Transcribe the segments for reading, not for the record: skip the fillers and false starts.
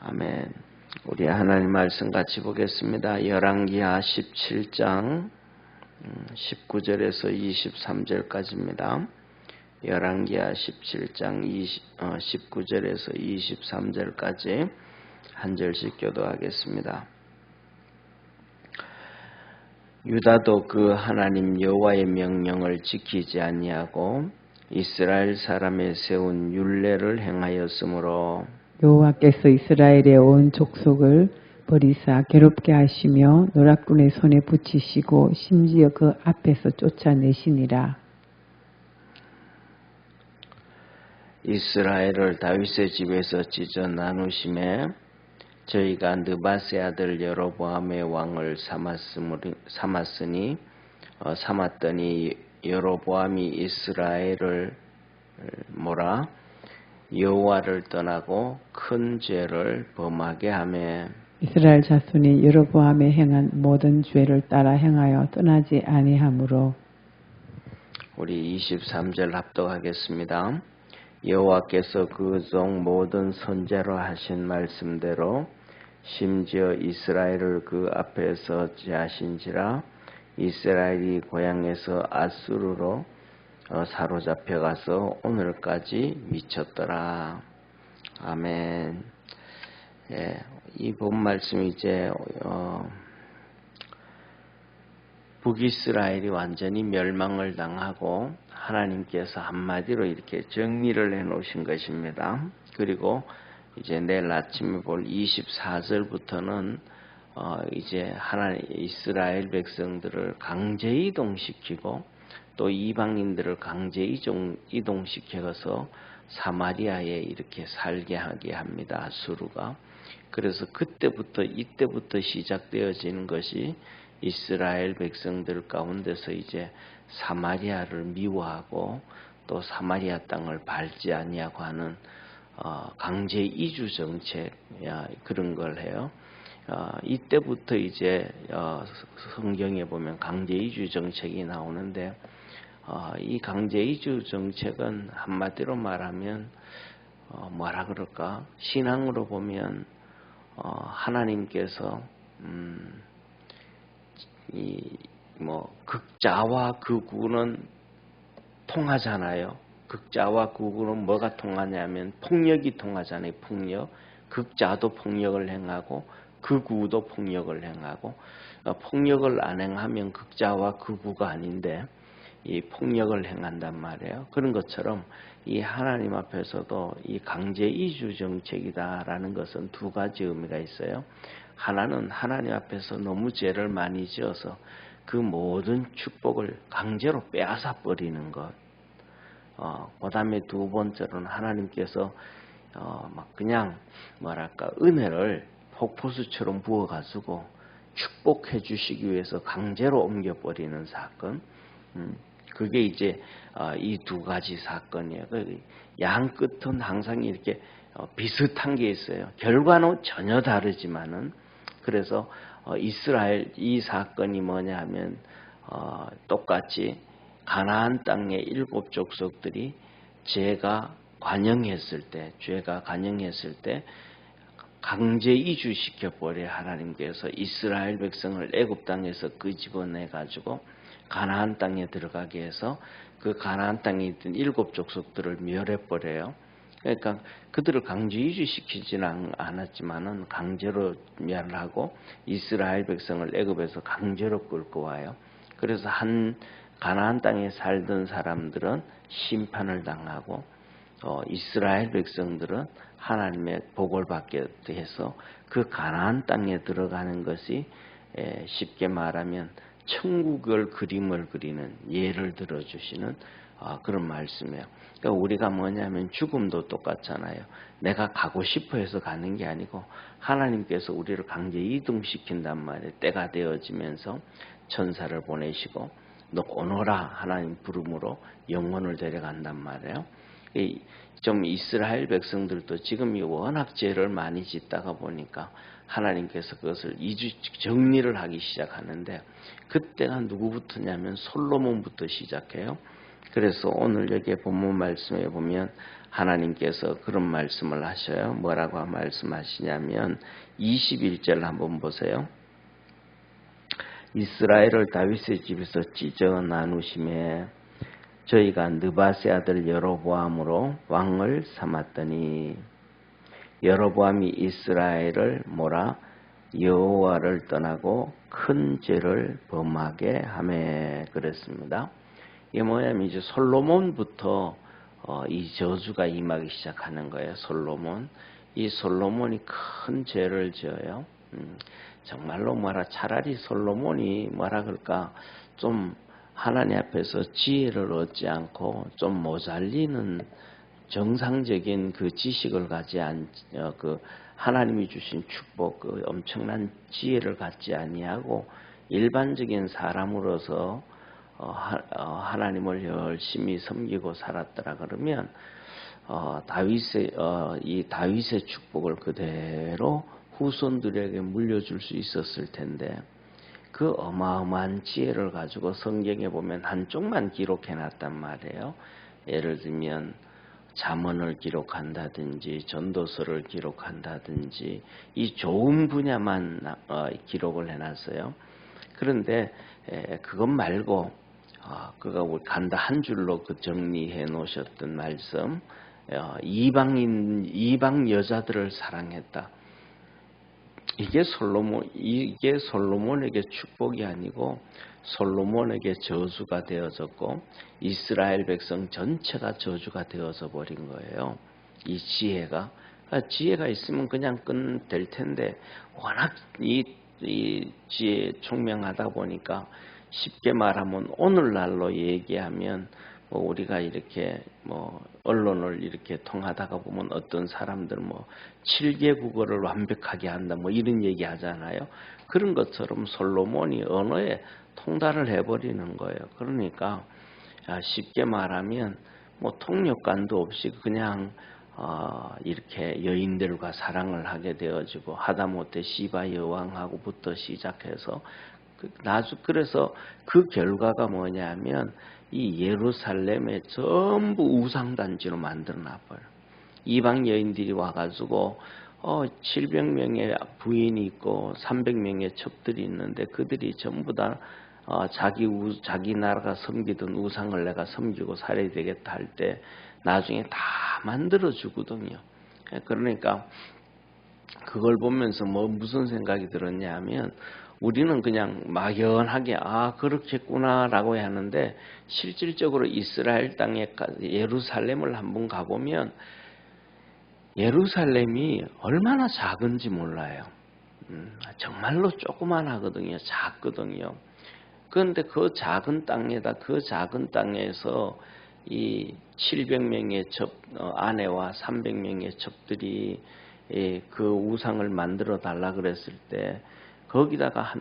아멘. 우리 하나님 말씀 같이 보겠습니다. 열왕기하 17장 19절에서 23절까지입니다. 열왕기하 17장 19절에서 23절까지 한 절씩 교도하겠습니다. 유다도 그 하나님 여호와의 명령을 지키지 아니하고 이스라엘 사람의 세운 율례를 행하였으므로 여호와께서 이스라엘의 온 족속을 버리사 괴롭게 하시며 노략군의 손에 붙이시고 심지어 그 앞에서 쫓아내시니라. 이스라엘을 다윗의 집에서 찢어 나누심에 저희가 느바세 아들 여로보암의 왕을 삼았더니 여로보암이 이스라엘을 몰아 여호와를 떠나고 큰 죄를 범하게 하매 이스라엘 자손이 여로보암에 행한 모든 죄를 따라 행하여 떠나지 아니하므로. 우리 23절 합독하겠습니다. 여호와께서 그 종 모든 선지자로 하신 말씀대로 심지어 이스라엘을 그 앞에서 제하신지라. 이스라엘이 고향에서 아수르로 사로잡혀 가서 오늘까지 미쳤더라. 아멘. 예, 이 본 말씀이 이제 북이스라엘이 완전히 멸망을 당하고 하나님께서 한마디로 이렇게 정리를 해 놓으신 것입니다. 그리고 이제 내일 아침에 볼 24절부터는 이제 하나님 이스라엘 백성들을 강제 이동시키고 또 이방인들을 강제 이동시켜서 사마리아에 이렇게 살게 하게 합니다. 아수르가. 그래서 이때부터 시작되어지는 것이 이스라엘 백성들 가운데서 이제 사마리아를 미워하고 또 사마리아 땅을 밟지 아니하고 하는 강제 이주 정책 그런 걸 해요. 이때부터 이제 성경에 보면 강제 이주 정책이 나오는데 이 강제 이주 정책은 한마디로 말하면 뭐라 그럴까? 신앙으로 보면 하나님께서 극자와 극우는 통하잖아요. 극자와 극우는 뭐가 통하냐면 폭력이 통하잖아요. 폭력. 극자도 폭력을 행하고 극우도 폭력을 행하고 폭력을 안 행하면 극자와 극우가 아닌데 이 폭력을 행한단 말이에요. 그런 것처럼 이 하나님 앞에서도 이 강제 이주 정책이다라는 것은 두 가지 의미가 있어요. 하나는 하나님 앞에서 너무 죄를 많이 지어서 그 모든 축복을 강제로 빼앗아 버리는 것. 그 다음에 두 번째로는 하나님께서 그냥 은혜를 폭포수처럼 부어가지고 축복해 주시기 위해서 강제로 옮겨버리는 사건. 그게 이제 이 두 가지 사건이에요. 양 끝은 항상 이렇게 비슷한 게 있어요. 결과는 전혀 다르지만은 그래서 이스라엘 이 사건이 뭐냐 하면 똑같이 가나안 땅의 7 족속들이 죄가 관영했을 때 강제 이주시켜 버려 하나님께서 이스라엘 백성을 애굽 땅에서 끄집어내 가지고 가나안 땅에 들어가게 해서 그 가나안 땅에 있던 7 족속들을 멸해 버려요. 그러니까 그들을 강제 이주시키지는 않았지만은 강제로 멸하고 이스라엘 백성을 애굽에서 강제로 끌고 와요. 그래서 한 가나안 땅에 살던 사람들은 심판을 당하고 이스라엘 백성들은 하나님의 복을 받게 해서 그 가나안 땅에 들어가는 것이 쉽게 말하면 천국을 그림을 그리는 예를 들어주시는 그런 말씀이에요. 그러니까 우리가 뭐냐면 죽음도 똑같잖아요. 내가 가고 싶어 해서 가는 게 아니고 하나님께서 우리를 강제 이동시킨단 말이에요. 때가 되어지면서 천사를 보내시고 너 오너라 하나님 부름으로 영혼을 데려간단 말이에요. 좀 이스라엘 백성들도 지금 워낙 죄를 많이 짓다가 보니까 하나님께서 그것을 정리를 하기 시작하는데 그때가 누구부터냐면 솔로몬부터 시작해요. 그래서 오늘 여기 본문 말씀에 보면 하나님께서 그런 말씀을 하셔요. 뭐라고 말씀하시냐면 21절 한번 보세요. 이스라엘을 다윗의 집에서 찢어 나누심에 저희가 느바세 아들 여로보암으로 왕을 삼았더니 여로보암이 이스라엘을 몰아 여호와를 떠나고 큰 죄를 범하게 하매 그랬습니다. 이게 뭐냐면 이제 솔로몬부터 이 저주가 임하기 시작하는 거예요. 이 솔로몬이 큰 죄를 지어요. 정말로 차라리 솔로몬이 그럴까 좀 하나님 앞에서 지혜를 얻지 않고 좀 모자리는 정상적인 그 지식을 갖지 그 하나님이 주신 축복, 그 엄청난 지혜를 갖지 아니하고 일반적인 사람으로서 하나님을 열심히 섬기고 살았더라 그러면 이 다윗의 축복을 그대로 후손들에게 물려줄 수 있었을 텐데 그 어마어마한 지혜를 가지고 성경에 보면 한쪽만 기록해놨단 말이에요. 예를 들면 잠언을 기록한다든지 전도서를 기록한다든지 이 좋은 분야만 기록을 해놨어요. 그런데 그것 말고 그가 간다 한 줄로 정리해 놓으셨던 말씀, 이방 여자들을 사랑했다. 이게 솔로몬에게 축복이 아니고 솔로몬에게 저주가 되어졌고 이스라엘 백성 전체가 저주가 되어져 버린 거예요. 이 지혜가 있으면 그냥 될 텐데 워낙 이 지혜 총명하다 보니까 쉽게 말하면 오늘날로 얘기하면 우리가 이렇게 언론을 이렇게 통하다가 보면 어떤 사람들 7개 국어를 완벽하게 한다 이런 얘기 하잖아요. 그런 것처럼 솔로몬이 언어에 통달을 해버리는 거예요. 그러니까 쉽게 말하면 통역관도 없이 그냥 이렇게 여인들과 사랑을 하게 되어지고 하다못해 시바 여왕하고부터 시작해서 그래서 그 결과가 뭐냐면 이 예루살렘에 전부 우상단지로 만들어놔버려. 이방 여인들이 와가지고 700명의 부인이 있고 300명의 첩들이 있는데 그들이 전부 다 자기 나라가 섬기던 우상을 내가 섬기고 살아야 되겠다 할 때 나중에 다 만들어주거든요. 그러니까 그걸 보면서 무슨 생각이 들었냐 하면 우리는 그냥 막연하게 그렇겠구나라고 하는데 실질적으로 이스라엘 땅에 예루살렘을 한번 가보면 예루살렘이 얼마나 작은지 몰라요. 정말로 조그만하거든요. 작거든요. 그런데 그 작은 땅에서 이 700명의 아내와 300명의 첩들이 그 우상을 만들어 달라 그랬을 때 거기다가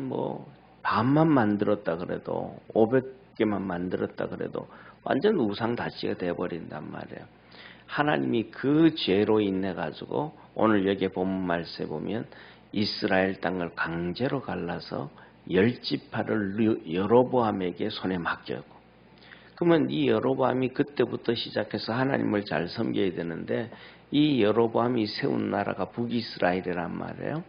반만 만들었다 그래도 500개만 만들었다 그래도 완전 우상다시가 돼버린단 말이에요. 하나님이 그 죄로 인해 가지고 오늘 여기 본문 말씀에 보면 이스라엘 땅을 강제로 갈라서 10지파를 여로보암에게 손에 맡겼고 그러면 이 여로보암이 그때부터 시작해서 하나님을 잘 섬겨야 되는데 이 여로보암이 세운 나라가 북이스라엘이란 말이에요.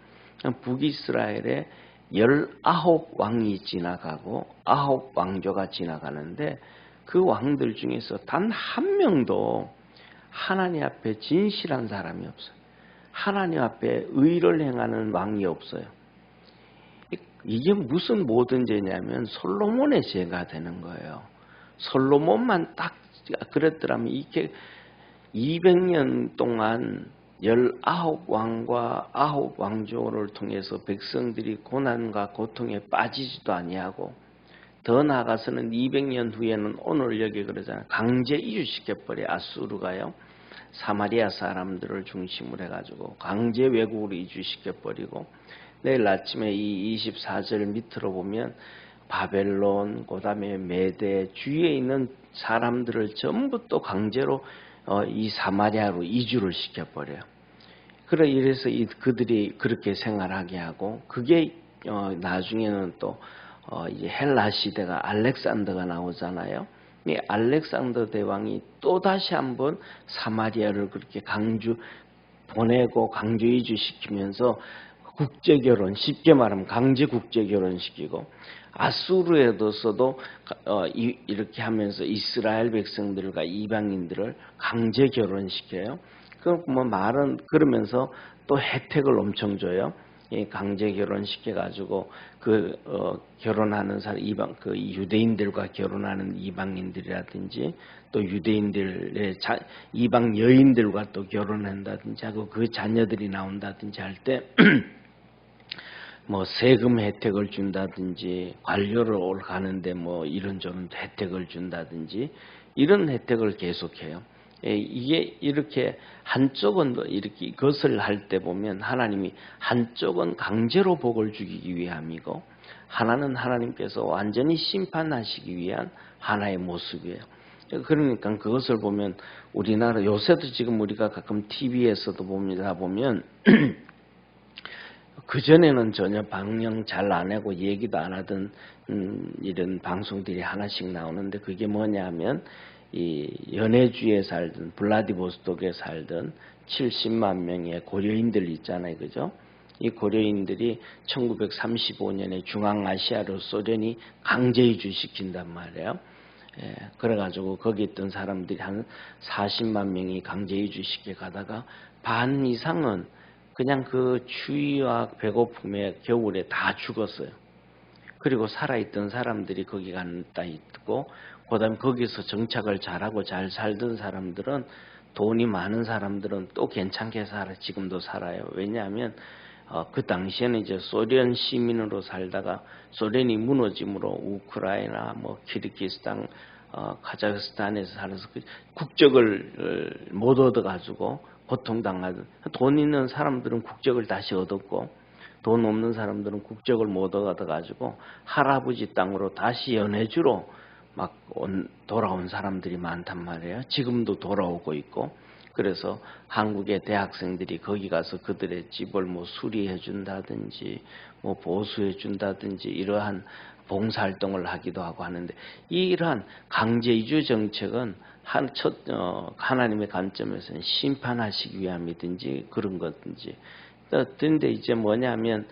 북이스라엘에 19왕이 지나가고 9왕조가 지나가는데 그 왕들 중에서 단 한 명도 하나님 앞에 진실한 사람이 없어요. 하나님 앞에 의를 행하는 왕이 없어요. 이게 무슨 모든 죄냐면 솔로몬의 죄가 되는 거예요. 솔로몬만 딱 그랬더라면 이게 200년 동안 19왕과 9왕조를 통해서 백성들이 고난과 고통에 빠지지도 아니하고 더 나아가서는 200년 후에는 오늘 여기 그러잖아요. 강제 이주시켜버려 아수르가요. 사마리아 사람들을 중심으로 해가지고 강제 외국으로 이주시켜버리고 내일 아침에 이 24절 밑으로 보면 바벨론, 그 다음에 메대 주위에 있는 사람들을 전부 또 강제로 이 사마리아로 이주를 시켜버려요. 이래서 그들이 그렇게 생활하게 하고 그게 나중에는 또 이제 헬라 시대가 알렉산더가 나오잖아요. 이 알렉산더 대왕이 또 다시 한번 사마리아를 그렇게 보내고 강제 이주시키면서 국제 결혼, 쉽게 말하면 강제 국제 결혼시키고, 아수르에서도 이렇게 하면서 이스라엘 백성들과 이방인들을 강제 결혼시켜요. 그러면서 또 혜택을 엄청 줘요. 강제 결혼시켜가지고 결혼하는 사람 유대인들과 결혼하는 이방인들이라든지 또 유대인들의 이방 여인들과 또 결혼한다든지 하고 그 자녀들이 나온다든지 할 때 뭐 세금 혜택을 준다든지 관료를 가는데 뭐 이런 좀 혜택을 준다든지 이런 혜택을 계속해요. 이게 이렇게 한쪽은 이렇게 이것을 할 때 보면 하나님이 한쪽은 강제로 복을 주기 위함이고 하나는 하나님께서 완전히 심판하시기 위한 하나의 모습이에요. 그러니까 그것을 보면 우리나라 요새도 지금 우리가 가끔 TV에서도 보면 그전에는 전혀 방영 잘 안 하고 얘기도 안 하던 이런 방송들이 하나씩 나오는데 그게 뭐냐 하면 이 연해주에 살던 블라디보스톡에 살던 70만 명의 고려인들 있잖아요. 그죠? 이 고려인들이 1935년에 중앙아시아로 소련이 강제 이주시킨단 말이에요. 그래가지고 거기 있던 사람들이 한 40만 명이 강제 이주시켜 가다가 반 이상은 그냥 그 추위와 배고픔에 겨울에 다 죽었어요. 그리고 살아있던 사람들이 거기 갔다 있고, 그 다음에 거기서 정착을 잘하고 잘 살던 사람들은, 돈이 많은 사람들은 또 괜찮게 지금도 살아요. 왜냐하면 그 당시에는 이제 소련 시민으로 살다가 소련이 무너짐으로 우크라이나, 뭐 키르기스탄, 카자흐스탄에서 살아서 국적을 못 얻어가지고 고통당하던, 돈 있는 사람들은 국적을 다시 얻었고 돈 없는 사람들은 국적을 못 얻어가지고 할아버지 땅으로 다시 연해주로 막 돌아온 사람들이 많단 말이에요. 지금도 돌아오고 있고, 그래서 한국의 대학생들이 거기 가서 그들의 집을 뭐 수리해 준다든지 뭐 보수해 준다든지 이러한 봉사활동을 하기도 하고 하는데, 이러한 강제 이주 정책은 하나님의 관점에서는 심판하시기 위함이든지 그런 것든지. 그런데 이제 뭐냐면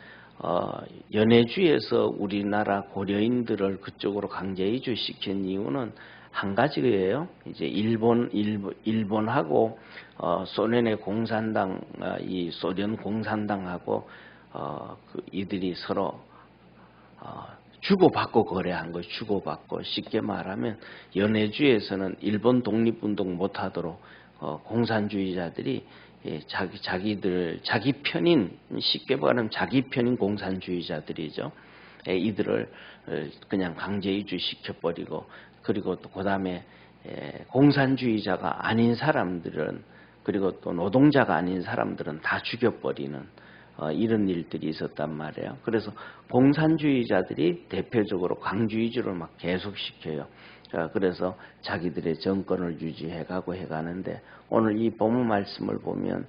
연해주에서 우리나라 고려인들을 그쪽으로 강제 이주시킨 이유는 한 가지예요. 이제 일본하고 소련의 공산당, 이 소련 공산당하고 이들이 서로 주고받고 거래한 거, 주고받고. 쉽게 말하면 연해주에서는 일본 독립운동 못하도록 공산주의자들이 자기 편인, 쉽게 말하면 자기 편인 공산주의자들이죠. 이들을 그냥 강제 이주시켜버리고, 그리고 또 그 다음에 공산주의자가 아닌 사람들은, 그리고 또 노동자가 아닌 사람들은 다 죽여버리는 이런 일들이 있었단 말이에요. 그래서 공산주의자들이 대표적으로 강주이주를 막 계속시켜요. 그래서 자기들의 정권을 유지해가고 해가는데, 오늘 이 본문 말씀을 보면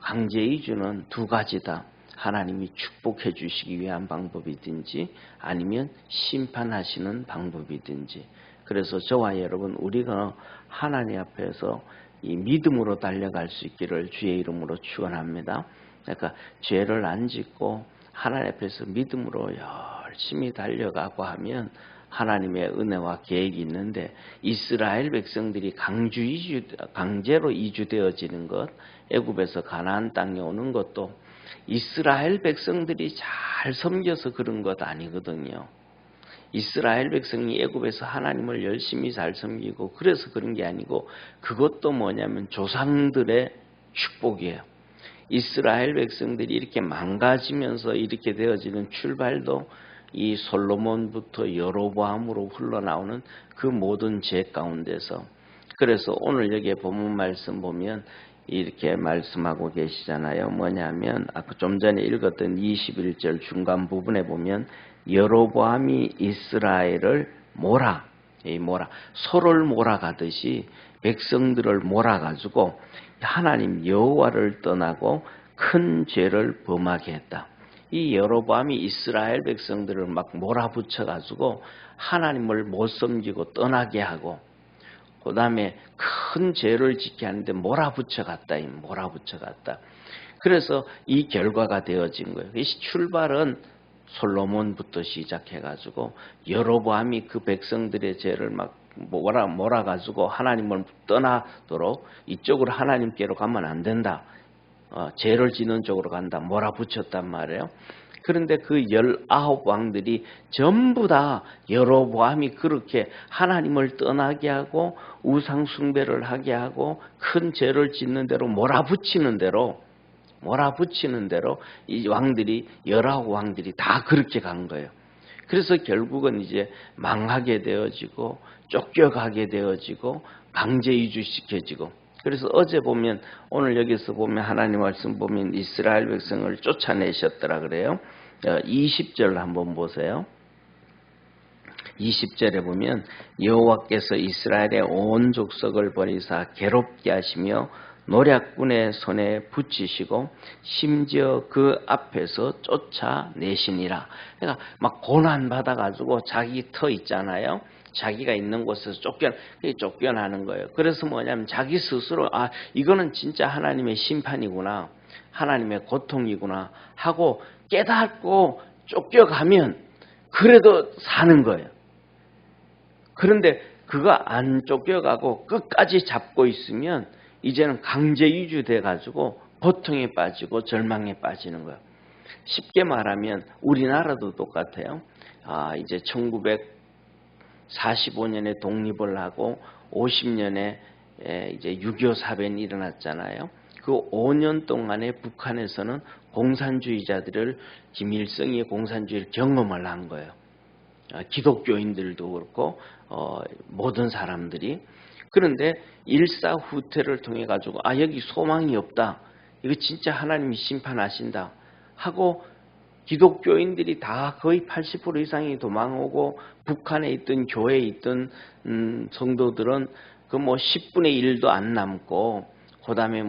강제이주는 두 가지다. 하나님이 축복해 주시기 위한 방법이든지 아니면 심판하시는 방법이든지. 그래서 저와 여러분, 우리가 하나님 앞에서 이 믿음으로 달려갈 수 있기를 주의 이름으로 축원합니다. 그러니까 죄를 안 짓고 하나님 앞에서 믿음으로 열심히 달려가고 하면 하나님의 은혜와 계획이 있는데, 이스라엘 백성들이 강제로 이주되어지는 것, 애굽에서 가나안 땅에 오는 것도 이스라엘 백성들이 잘 섬겨서 그런 것 아니거든요. 이스라엘 백성이 애굽에서 하나님을 열심히 잘 섬기고 그래서 그런 게 아니고, 그것도 뭐냐면 조상들의 축복이에요. 이스라엘 백성들이 이렇게 망가지면서 이렇게 되어지는 출발도 이 솔로몬부터 여로보암으로 흘러나오는 그 모든 죄 가운데서. 그래서 오늘 여기에 본문 말씀 보면 이렇게 말씀하고 계시잖아요. 뭐냐면 아까 좀 전에 읽었던 21절 중간 부분에 보면 여로보암이 이스라엘을 소를 몰아가듯이 백성들을 몰아가지고 하나님 여호와를 떠나고 큰 죄를 범하게 했다. 이 여로보암이 이스라엘 백성들을 막 몰아붙여가지고 하나님을 못 섬기고 떠나게 하고, 그 다음에 큰 죄를 짓게 하는데 몰아붙여 갔다. 그래서 이 결과가 되어진 거예요. 이 출발은 솔로몬부터 시작해가지고 여로보암이 그 백성들의 죄를 막 몰아가지고 하나님을 떠나도록 이쪽으로 하나님께로 가면 안 된다. 죄를 짓는 쪽으로 간다. 몰아붙였단 말이에요. 그런데 그 19왕들이 전부 다 여로보암이 그렇게 하나님을 떠나게 하고 우상 숭배를 하게 하고 큰 죄를 짓는 대로 몰아붙이는 대로 이 왕들이 19왕들이 다 그렇게 간 거예요. 그래서 결국은 이제 망하게 되어지고 쫓겨가게 되어지고 강제 이주시켜지고, 그래서 어제 보면 오늘 여기서 보면 하나님 말씀 보면 이스라엘 백성을 쫓아내셨더라 그래요. 20절 한번 보세요. 20절에 보면 여호와께서 이스라엘의 온 족속을 버리사 괴롭게 하시며 노략군의 손에 붙이시고 심지어 그 앞에서 쫓아내시니라. 그러니까 막 고난 받아가지고 자기 터 있잖아요. 자기가 있는 곳에서 쫓겨나는 거예요. 그래서 뭐냐면 자기 스스로 이거는 진짜 하나님의 심판이구나, 하나님의 고통이구나 하고 깨닫고 쫓겨가면 그래도 사는 거예요. 그런데 그거 안 쫓겨가고 끝까지 잡고 있으면 이제는 강제 유주돼 가지고 고통에 빠지고 절망에 빠지는 거예요. 쉽게 말하면 우리나라도 똑같아요. 이제 1945년에 독립을 하고 50년에 이제 6.25 사변이 일어났잖아요. 그 5년 동안에 북한에서는 공산주의자들을, 김일성이 공산주의를 경험을 한 거예요. 기독교인들도 그렇고 모든 사람들이. 그런데 일사후퇴를 통해 가지고 여기 소망이 없다, 이거 진짜 하나님이 심판하신다 하고 기독교인들이 다 거의 80% 이상이 도망오고 북한에 있던 교회에 있던 성도들은 그 10분의 1도 안 남고, 그 다음에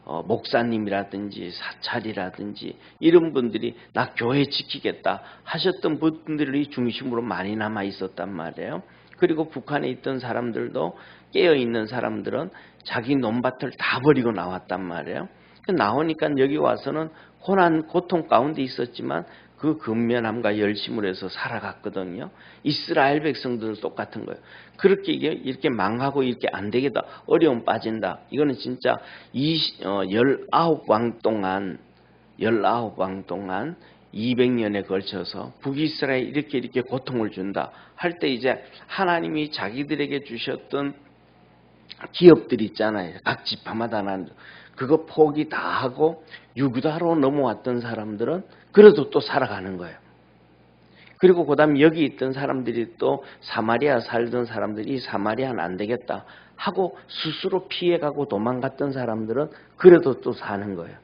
목사님이라든지 사찰이라든지 이런 분들이 나 교회 지키겠다 하셨던 분들이 중심으로 많이 남아 있었단 말이에요. 그리고 북한에 있던 사람들도, 깨어있는 사람들은 자기 논밭을 다 버리고 나왔단 말이에요. 나오니까 여기 와서는 고통 가운데 있었지만 그 근면함과 열심을 해서 살아갔거든요. 이스라엘 백성들도 똑같은 거예요. 그렇게 이렇게 망하고 이렇게 안 되겠다, 어려움 빠진다. 이거는 진짜 19왕 동안 200년에 걸쳐서 북이스라엘에 이렇게 고통을 준다 할 때 이제 하나님이 자기들에게 주셨던 기업들이 있잖아요. 각 지파마다 난 그거 포기 다 하고 유다로 넘어왔던 사람들은 그래도 또 살아가는 거예요. 그리고 그 다음 여기 있던 사람들이 또 사마리아 살던 사람들이 사마리아는 안 되겠다 하고 스스로 피해가고 도망갔던 사람들은 그래도 또 사는 거예요.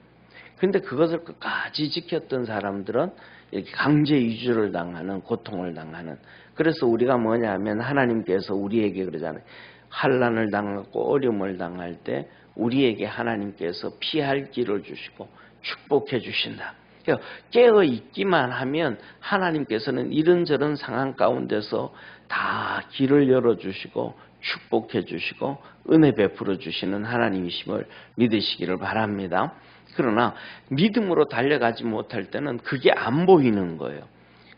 그런데 그것을 끝까지 지켰던 사람들은 이렇게 강제 이주를 당하는, 고통을 당하는. 그래서 우리가 뭐냐면 하나님께서 우리에게 그러잖아요. 환난을 당하고 어려움을 당할 때 우리에게 하나님께서 피할 길을 주시고 축복해 주신다. 깨어 있기만 하면 하나님께서는 이런저런 상황 가운데서 다 길을 열어주시고 축복해 주시고 은혜 베풀어 주시는 하나님이심을 믿으시기를 바랍니다. 그러나 믿음으로 달려가지 못할 때는 그게 안 보이는 거예요.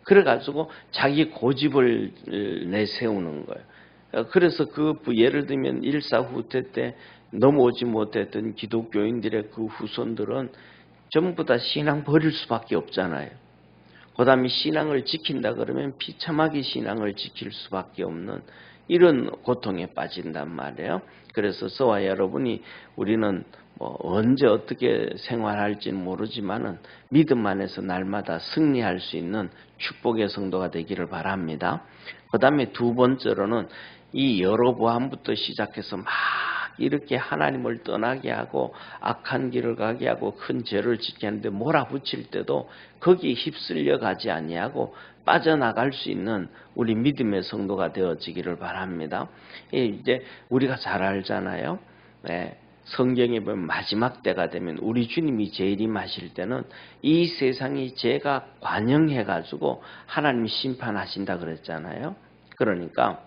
그래가지고 자기 고집을 내세우는 거예요. 그래서 예를 들면 일사후퇴 때 넘어오지 못했던 기독교인들의 그 후손들은 전부 다 신앙 버릴 수밖에 없잖아요. 그 다음에 신앙을 지킨다 그러면 비참하게 신앙을 지킬 수밖에 없는 이런 고통에 빠진단 말이에요. 그래서 저와 여러분이 우리는 언제 어떻게 생활할지는 모르지만은 믿음 안에서 날마다 승리할 수 있는 축복의 성도가 되기를 바랍니다. 그 다음에 두 번째로는 이 여로보암부터 시작해서 막 이렇게 하나님을 떠나게 하고 악한 길을 가게 하고 큰 죄를 짓게 하는데 몰아붙일 때도 거기에 휩쓸려 가지 아니하고 빠져나갈 수 있는 우리 믿음의 성도가 되어지기를 바랍니다. 이제 우리가 잘 알잖아요. 성경에 보면 마지막 때가 되면 우리 주님이 재림하실 때는 이 세상이 죄가 관영해가지고 하나님이 심판하신다 그랬잖아요. 그러니까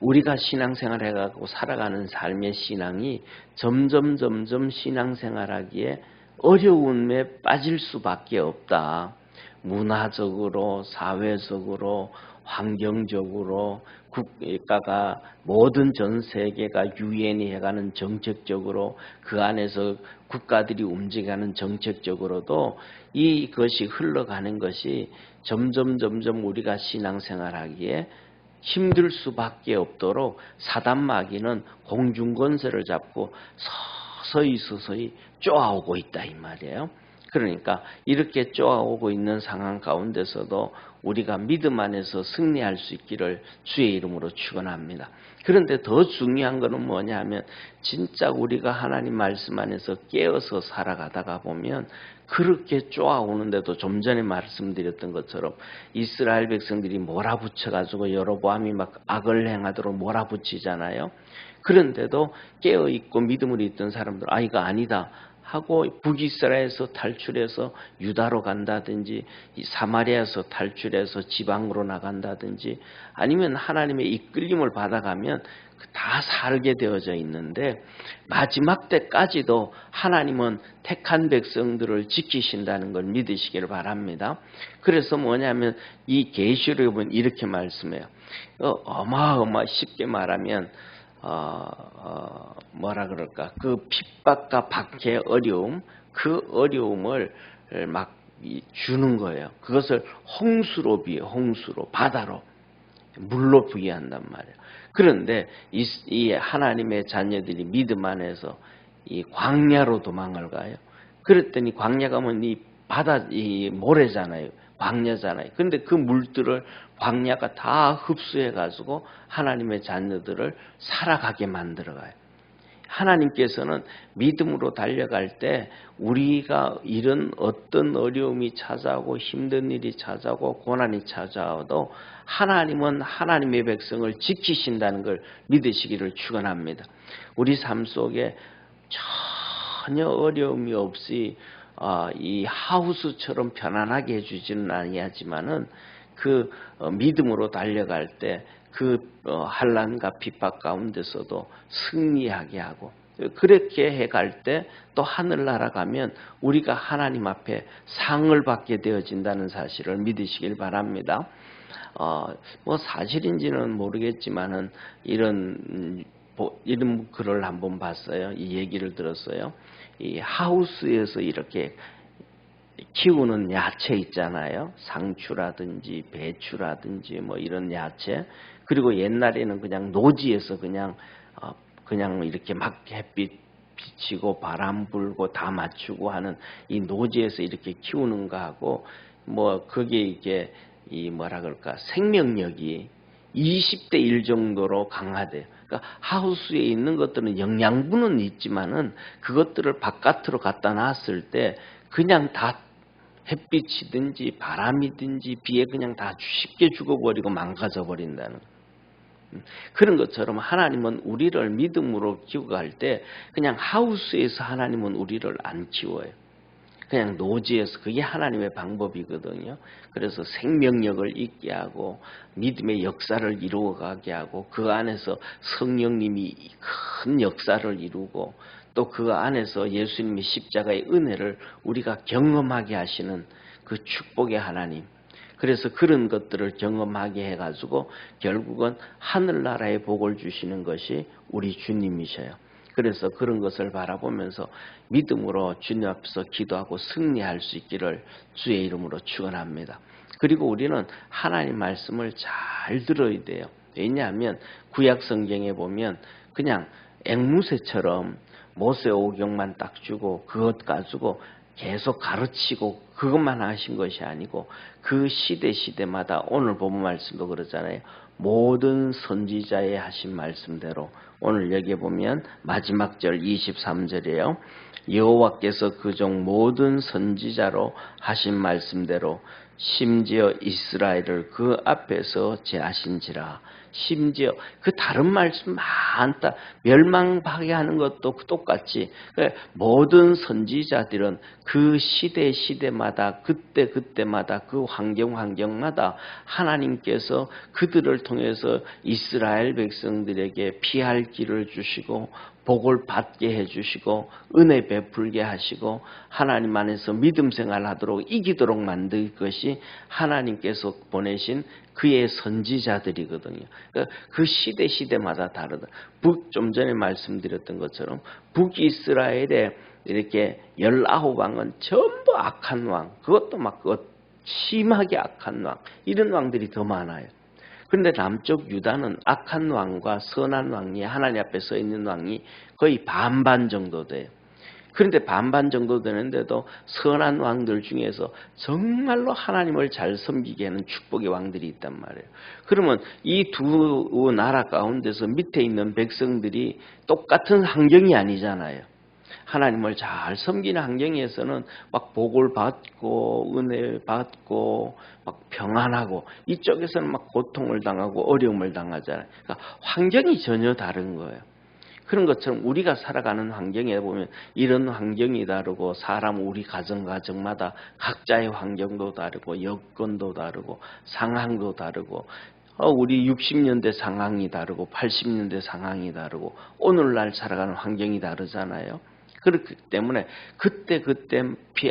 우리가 신앙생활 해가고 살아가는 삶의 신앙이 점점 신앙생활하기에 어려움에 빠질 수밖에 없다. 문화적으로, 사회적으로, 환경적으로, 국가가 모든 전 세계가 유엔이 해가는 정책적으로, 그 안에서 국가들이 움직이는 정책적으로도 이것이 흘러가는 것이 점점 우리가 신앙생활하기에 힘들 수밖에 없도록 사단 마귀는 공중권세를 잡고 서서히 쪼아오고 있다 이 말이에요. 그러니까 이렇게 쪼아오고 있는 상황 가운데서도 우리가 믿음 안에서 승리할 수 있기를 주의 이름으로 축원합니다. 그런데 더 중요한 것은 뭐냐 하면 진짜 우리가 하나님 말씀 안에서 깨어서 살아가다가 보면 그렇게 쪼아오는데도 좀 전에 말씀드렸던 것처럼 이스라엘 백성들이 몰아붙여가지고 여로보암이 막 악을 행하도록 몰아붙이잖아요. 그런데도 깨어있고 믿음으로 있던 사람들 이거 아니다 하고 북이스라엘에서 탈출해서 유다로 간다든지 사마리아에서 탈출해서 지방으로 나간다든지 아니면 하나님의 이끌림을 받아가면 다 살게 되어져 있는데 마지막 때까지도 하나님은 택한 백성들을 지키신다는 걸 믿으시기를 바랍니다. 그래서 뭐냐면 이 계시록에 보면 이렇게 말씀해요. 쉽게 말하면 뭐라 그럴까 그 핍박과 박해 어려움 그 어려움을 막 주는 거예요. 그것을 홍수로 비해 홍수로 바다로 물로 비유한단 말이에요. 그런데 이 하나님의 자녀들이 믿음 안에서 이 광야로 도망을 가요. 그랬더니 광야 가면 이 바다 이 모래잖아요. 광야잖아요. 그런데 그 물들을 광야가 다 흡수해 가지고 하나님의 자녀들을 살아가게 만들어 가요. 하나님께서는 믿음으로 달려갈 때 우리가 이런 어떤 어려움이 찾아오고 힘든 일이 찾아오고 고난이 찾아와도 하나님은 하나님의 백성을 지키신다는 걸 믿으시기를 축원합니다. 우리 삶 속에 전혀 어려움이 없이 이 하우스처럼 편안하게 해주지는 아니하지만은 그 믿음으로 달려갈 때 그 환난과 핍박 가운데서도 승리하게 하고 그렇게 해갈 때 또 하늘나라 가면 우리가 하나님 앞에 상을 받게 되어진다는 사실을 믿으시길 바랍니다. 사실인지는 모르겠지만은 이런 글을 한번 봤어요. 이 얘기를 들었어요. 이 하우스에서 이렇게 키우는 야채 있잖아요. 상추라든지 배추라든지 뭐 이런 야채. 그리고 옛날에는 그냥 노지에서 그냥 이렇게 막 햇빛 비치고 바람 불고 다 맞추고 하는 이 노지에서 이렇게 키우는 거하고 뭐 그게 이게 이 뭐라 그럴까 생명력이 20대 1 정도로 강하대요. 그러니까 하우스에 있는 것들은 영양분은 있지만은 그것들을 바깥으로 갖다 놨을 때 그냥 다 햇빛이든지 바람이든지 비에 그냥 다 쉽게 죽어버리고 망가져 버린다는 그런 것처럼 하나님은 우리를 믿음으로 키워갈 때 그냥 하우스에서 하나님은 우리를 안 키워요. 그냥 노지에서 그게 하나님의 방법이거든요. 그래서 생명력을 있게 하고 믿음의 역사를 이루어가게 하고 그 안에서 성령님이 큰 역사를 이루고 또 그 안에서 예수님의 십자가의 은혜를 우리가 경험하게 하시는 그 축복의 하나님. 그래서 그런 것들을 경험하게 해가지고 결국은 하늘나라의 복을 주시는 것이 우리 주님이셔요. 그래서 그런 것을 바라보면서 믿음으로 주님 앞에서 기도하고 승리할 수 있기를 주의 이름으로 축원합니다. 그리고 우리는 하나님 말씀을 잘 들어야 돼요. 왜냐하면 구약 성경에 보면 그냥 앵무새처럼 모세 오경만 딱 주고 그것 가지고 계속 가르치고 그것만 하신 것이 아니고 그 시대마다 오늘 본문 말씀도 그러잖아요. 모든 선지자의 하신 말씀대로 오늘 여기에 보면 마지막 절 23절이에요. 여호와께서 그 종 모든 선지자로 하신 말씀대로 심지어 이스라엘을 그 앞에서 제하신지라. 심지어 그 다른 말씀 많다. 멸망하게 하는 것도 똑같이 모든 선지자들은 그 시대마다 그때마다 그 환경마다 하나님께서 그들을 통해서 이스라엘 백성들에게 피할 길을 주시고 복을 받게 해주시고 은혜 베풀게 하시고 하나님 안에서 믿음 생활하도록 이기도록 만들 것이 하나님께서 보내신 그의 선지자들이거든요. 그 시대마다 다르다. 좀 전에 말씀드렸던 것처럼 북이스라엘에 이렇게 19왕은 전부 악한 왕, 그것도 막 심하게 악한 왕, 이런 왕들이 더 많아요. 그런데 남쪽 유다는 악한 왕과 선한 왕이 하나님 앞에 서 있는 왕이 거의 반반 정도 돼요. 그런데 반반 정도 되는데도 선한 왕들 중에서 정말로 하나님을 잘 섬기게 하는 축복의 왕들이 있단 말이에요. 그러면 이 두 나라 가운데서 밑에 있는 백성들이 똑같은 환경이 아니잖아요. 하나님을 잘 섬기는 환경에서는 막 복을 받고 은혜 받고 막 평안하고, 이쪽에서는 막 고통을 당하고 어려움을 당하잖아요. 그러니까 환경이 전혀 다른 거예요. 그런 것처럼 우리가 살아가는 환경에 보면 이런 환경이 다르고, 사람 우리 가정마다 각자의 환경도 다르고 여건도 다르고 상황도 다르고, 우리 60년대 상황이 다르고 80년대 상황이 다르고 오늘날 살아가는 환경이 다르잖아요. 그렇기 때문에 그때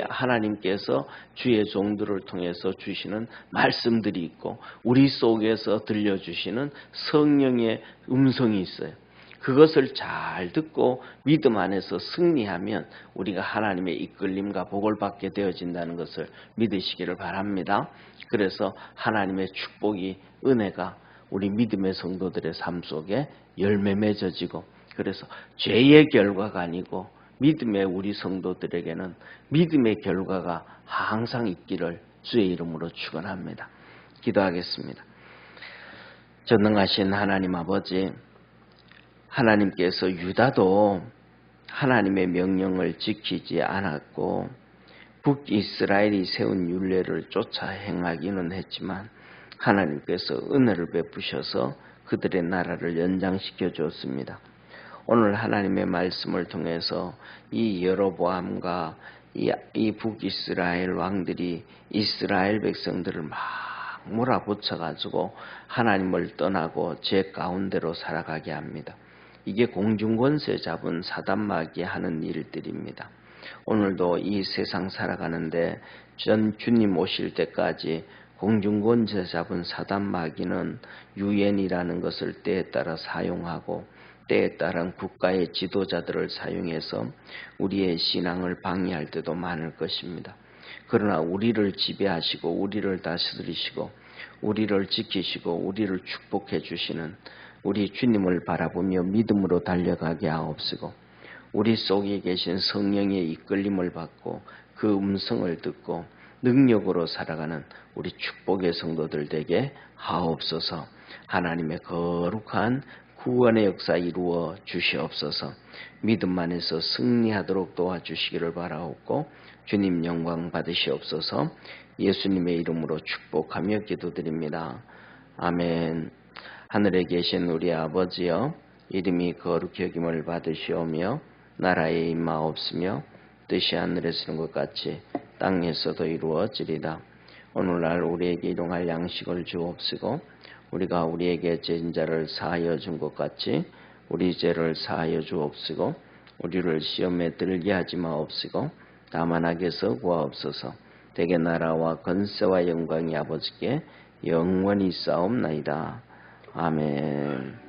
하나님께서 주의 종들을 통해서 주시는 말씀들이 있고 우리 속에서 들려주시는 성령의 음성이 있어요. 그것을 잘 듣고 믿음 안에서 승리하면 우리가 하나님의 이끌림과 복을 받게 되어진다는 것을 믿으시기를 바랍니다. 그래서 하나님의 축복이, 은혜가 우리 믿음의 성도들의 삶 속에 열매 맺어지고, 그래서 죄의 결과가 아니고 믿음의 우리 성도들에게는 믿음의 결과가 항상 있기를 주의 이름으로 축원합니다. 기도하겠습니다. 전능하신 하나님 아버지, 하나님께서 유다도 하나님의 명령을 지키지 않았고 북이스라엘이 세운 율례를 쫓아 행하기는 했지만 하나님께서 은혜를 베푸셔서 그들의 나라를 연장시켜 주었습니다. 오늘 하나님의 말씀을 통해서 이 여로보암과 이 북이스라엘 왕들이 이스라엘 백성들을 막 몰아붙여가지고 하나님을 떠나고 죄 가운데로 살아가게 합니다. 이게 공중권세 잡은 사단마귀 하는 일들입니다. 오늘도 이 세상 살아가는데 주님 오실 때까지 공중권세 잡은 사단마귀는 유엔이라는 것을 때에 따라 사용하고 때에 따른 국가의 지도자들을 사용해서 우리의 신앙을 방해할 때도 많을 것입니다. 그러나 우리를 지배하시고 우리를 다스리시고 우리를 지키시고 우리를 축복해 주시는 우리 주님을 바라보며 믿음으로 달려가게 하옵시고, 우리 속에 계신 성령의 이끌림을 받고 그 음성을 듣고 능력으로 살아가는 우리 축복의 성도들 되게 하옵소서. 하나님의 거룩한 구원의 역사 이루어 주시옵소서. 믿음 안에서 승리하도록 도와주시기를 바라옵고 주님 영광 받으시옵소서. 예수님의 이름으로 축복하며 기도드립니다. 아멘. 하늘에 계신 우리 아버지여, 이름이 거룩히 여김을 받으시오며 나라에 임하옵시며 뜻이 하늘에서 이룬 것 같이 땅에서도 이루어지리다. 오늘날 우리에게 일용할 양식을 주옵시고 우리가 우리에게 죄진 자를 사하여 준 것 같이 우리 죄를 사하여 주옵시고 우리를 시험에 들게 하지 마옵시고 다만 악에서 구하옵소서. 대개 나라와 권세와 영광이 아버지께 영원히 있사옵나이다. 아멘.